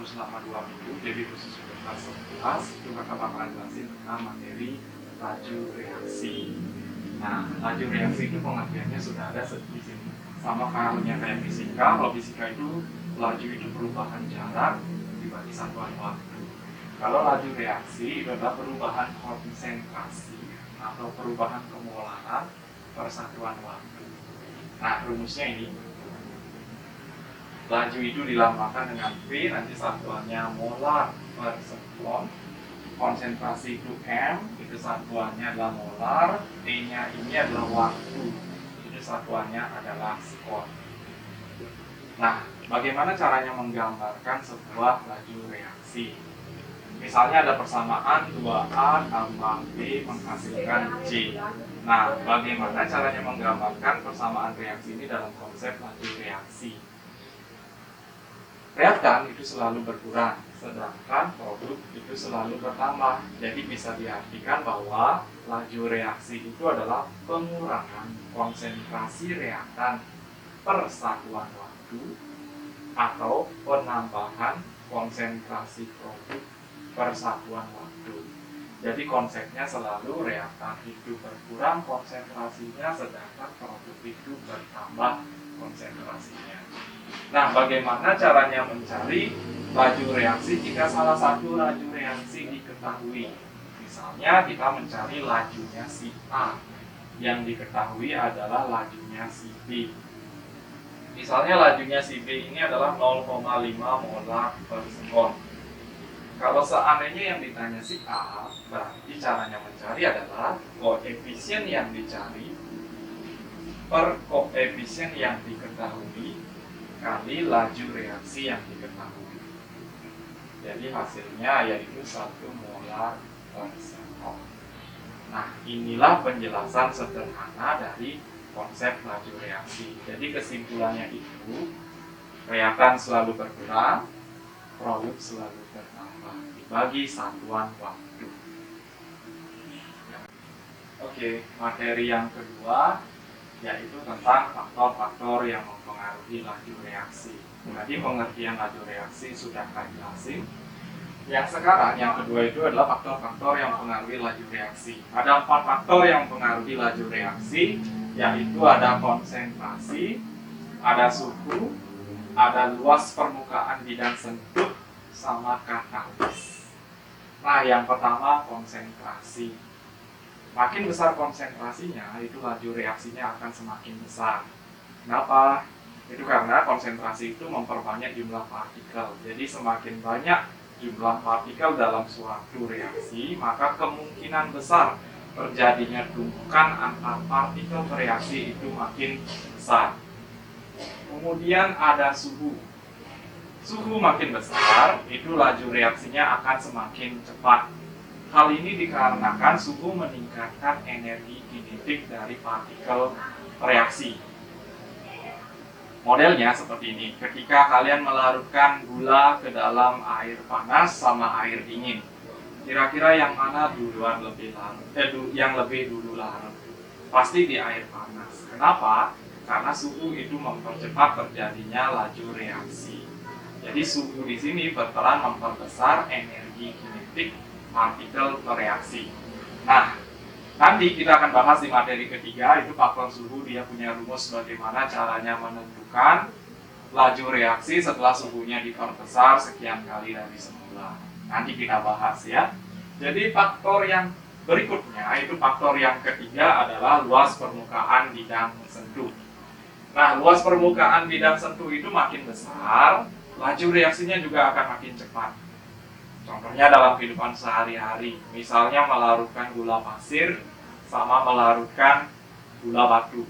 selama 2 minggu, jadi khusus untuk kelas 11 itu kakak bakalan jelasin tentang materi laju reaksi. Nah, laju reaksi itu pengertiannya sudah ada di sini. Sama halnya kayak fisika, kalau fisika itu laju itu perubahan jarak dibagi satuan waktu. Kalau laju reaksi itu adalah perubahan konsentrasi atau perubahan kemolaran per satuan waktu. Nah, rumusnya ini. Laju itu dilambangkan dengan V, nanti satuannya molar per sekon. Konsentrasi itu M, itu satuannya adalah molar. T-nya ini adalah waktu, itu satuannya adalah sekon. Nah, bagaimana caranya menggambarkan sebuah laju reaksi? Misalnya ada persamaan 2A tambah B menghasilkan C. Nah, bagaimana caranya menggambarkan persamaan reaksi ini dalam konsep laju reaksi? Reaktan itu selalu berkurang, sedangkan produk itu selalu bertambah. Jadi bisa diartikan bahwa laju reaksi itu adalah pengurangan konsentrasi reaktan per satuan waktu atau penambahan konsentrasi produk per satuan waktu. Jadi konsepnya selalu reaktan itu berkurang konsentrasinya, sedangkan produk itu bertambah konsentrasinya. Nah, bagaimana caranya mencari laju reaksi jika salah satu laju reaksi diketahui? Misalnya kita mencari lajunya si A, yang diketahui adalah lajunya si B. Misalnya lajunya si B ini adalah 0,5 molar per sekon. Kalau seandainya yang ditanya si A, berarti caranya mencari adalah koefisien yang dicari per koefisien yang diketahui kali laju reaksi yang diketahui. Jadi hasilnya yaitu 1 molar per sekon. Nah, inilah penjelasan sederhana dari konsep laju reaksi. Jadi kesimpulannya itu, reaktan selalu berkurang, produk selalu bertambah dibagi satuan waktu. Oke, materi yang kedua yaitu tentang faktor-faktor yang mempengaruhi laju reaksi. Tadi pengertian laju reaksi sudah saya jelasin. Yang sekarang, yang kedua itu adalah faktor-faktor yang mempengaruhi laju reaksi. Ada 4 faktor yang mempengaruhi laju reaksi, yaitu ada konsentrasi, ada suhu, ada luas permukaan bidang sentuh, sama katalis. Nah, yang pertama konsentrasi. Makin besar konsentrasinya, itu laju reaksinya akan semakin besar. Kenapa? Itu karena konsentrasi itu memperbanyak jumlah partikel. Jadi semakin banyak jumlah partikel dalam suatu reaksi, maka kemungkinan besar terjadinya tumpukan antar partikel bereaksi itu makin besar. Kemudian ada suhu. Suhu makin besar, itu laju reaksinya akan semakin cepat. Hal ini dikarenakan suhu meningkatkan energi kinetik dari partikel reaksi. Modelnya seperti ini, ketika kalian melarutkan gula ke dalam air panas sama air dingin, kira-kira yang mana duluan lebih larut? Yang lebih dulu larut? Pasti di air panas. Kenapa? Karena suhu itu mempercepat terjadinya laju reaksi. Jadi suhu di sini berperan memperbesar energi kinetik partikel bereaksi. Nah, nanti kita akan bahas di materi ketiga, itu faktor suhu. Dia punya rumus bagaimana caranya menentukan laju reaksi setelah suhunya diperbesar sekian kali dari semula. Nanti kita bahas ya. Jadi faktor yang berikutnya, itu faktor yang ketiga adalah luas permukaan bidang sentuh. Nah, luas permukaan bidang sentuh itu makin besar, laju reaksinya juga akan makin cepat. Contohnya dalam kehidupan sehari-hari, misalnya melarutkan gula pasir sama melarutkan gula batu.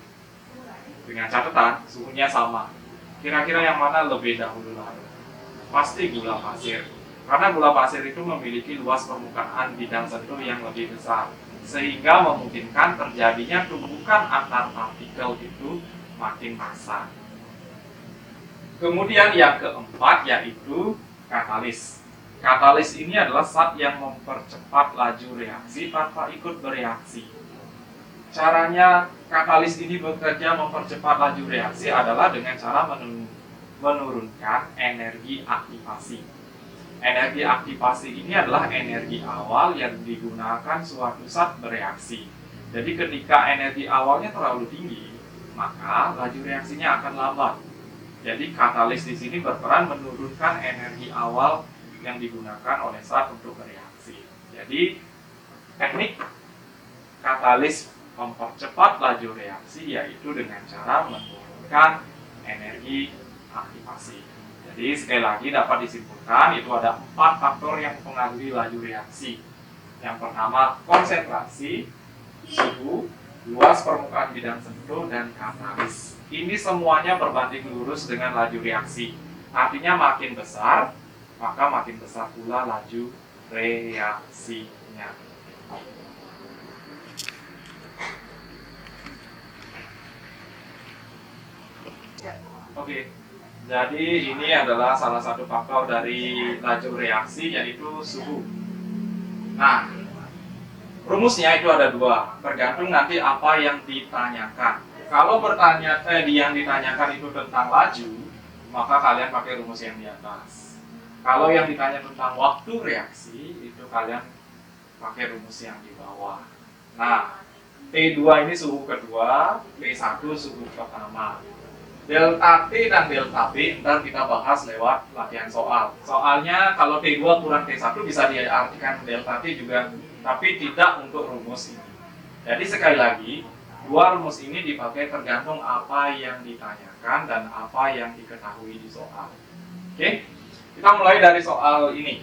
Dengan catatan, suhunya sama. Kira-kira yang mana lebih dahulu larut? Pasti gula pasir. Karena gula pasir itu memiliki luas permukaan bidang sentuh yang lebih besar, sehingga memungkinkan terjadinya tumpukan antar partikel itu makin besar. Kemudian yang keempat yaitu katalis. Katalis ini adalah zat yang mempercepat laju reaksi tanpa ikut bereaksi. Caranya katalis ini bekerja mempercepat laju reaksi adalah dengan cara menurunkan energi aktivasi. Energi aktivasi ini adalah energi awal yang digunakan suatu zat bereaksi. Jadi ketika energi awalnya terlalu tinggi, maka laju reaksinya akan lambat. Jadi katalis di sini berperan menurunkan energi awal yang digunakan oleh zat untuk bereaksi. Jadi teknik katalis mempercepat laju reaksi yaitu dengan cara menurunkan energi aktivasi. Jadi sekali lagi dapat disimpulkan itu ada 4 faktor yang mempengaruhi laju reaksi. Yang pertama konsentrasi, suhu, luas permukaan bidang sentuh, dan katalis. Ini semuanya berbanding lurus dengan laju reaksi. Artinya makin besar, maka makin besar pula laju reaksinya. Oke, jadi ini adalah salah satu faktor dari laju reaksi yaitu suhu. Nah, rumusnya itu ada 2, tergantung nanti apa yang ditanyakan. Kalau yang ditanyakan itu tentang laju, maka kalian pakai rumus yang di atas. Kalau yang ditanya tentang waktu reaksi, itu kalian pakai rumus yang di bawah. Nah, T2 ini suhu kedua, T1 suhu pertama. Delta T dan delta P ntar kita bahas lewat latihan soal. Soalnya kalau T2 kurang T1 bisa diartikan delta T juga, tapi tidak untuk rumus ini. Jadi sekali lagi, 2 rumus ini dipakai tergantung apa yang ditanyakan dan apa yang diketahui di soal. Oke, kita mulai dari soal ini.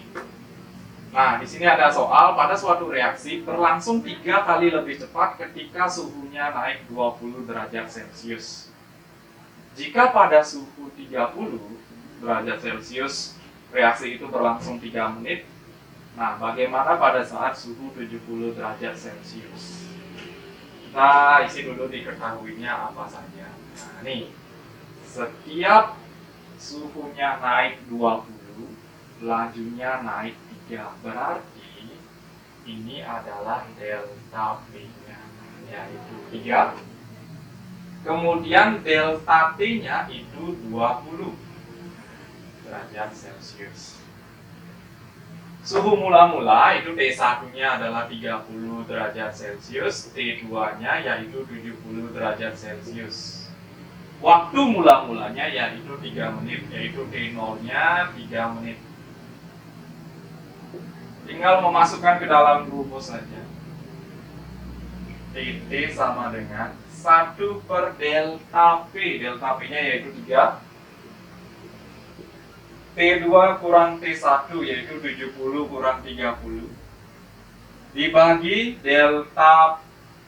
Nah, di sini ada soal pada suatu reaksi berlangsung 3 kali lebih cepat ketika suhunya naik 20 derajat Celcius. Jika pada suhu 30 derajat Celcius reaksi itu berlangsung 3 menit, nah bagaimana pada saat suhu 70 derajat Celcius? Kita isi dulu diketahuinya apa saja. Nah, nih, setiap suhunya naik 20, lajunya naik 3. Berarti ini adalah delta P-nya, yaitu 3. Kemudian delta T-nya itu 20 derajat Celcius. Suhu mula-mula itu T1-nya adalah 30 derajat Celcius, T2-nya yaitu 70 derajat Celcius. Waktu mula-mulanya yaitu 3 menit, yaitu T0-nya 3 menit. Tinggal memasukkan ke dalam rumus saja. Tt sama dengan 1 per delta P. Delta P-nya yaitu 3. T2 kurang T1 yaitu 70 kurang 30. Dibagi delta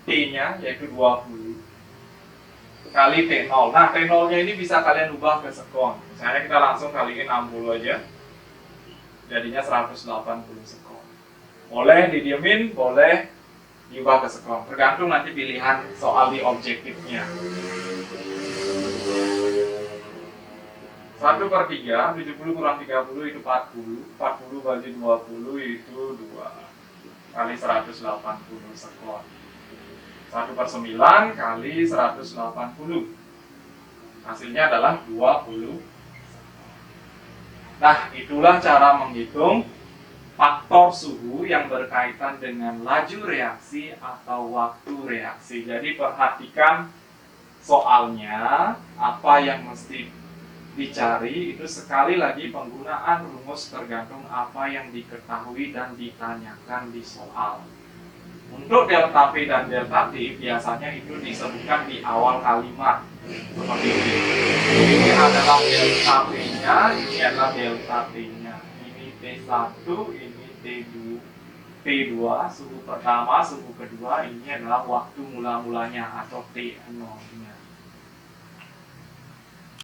T-nya yaitu 20. Kali T0. Nah, T0-nya ini bisa kalian ubah ke sekon. Misalnya kita langsung kaliin 60 aja. Jadinya 180 sekon. Boleh didiemin, boleh diubah ke sekon, tergantung nanti pilihan soal di objektifnya. 1 per 3, 70 kurang 30 itu 40. 40 bagi 20 itu 2 kali 180 sekon. 1 per 9 kali 180. Hasilnya adalah 20. Nah, itulah cara menghitung faktor suhu yang berkaitan dengan laju reaksi atau waktu reaksi. Jadi perhatikan soalnya, apa yang mesti dicari itu sekali lagi penggunaan rumus tergantung apa yang diketahui dan ditanyakan di soal. Untuk delta P dan delta T biasanya itu disebutkan di awal kalimat seperti ini. Ini adalah delta P-nya, ini adalah delta T-nya. Ini T1, ini T2, suhu pertama, suhu kedua, ini adalah waktu mula-mulanya atau T0-nya.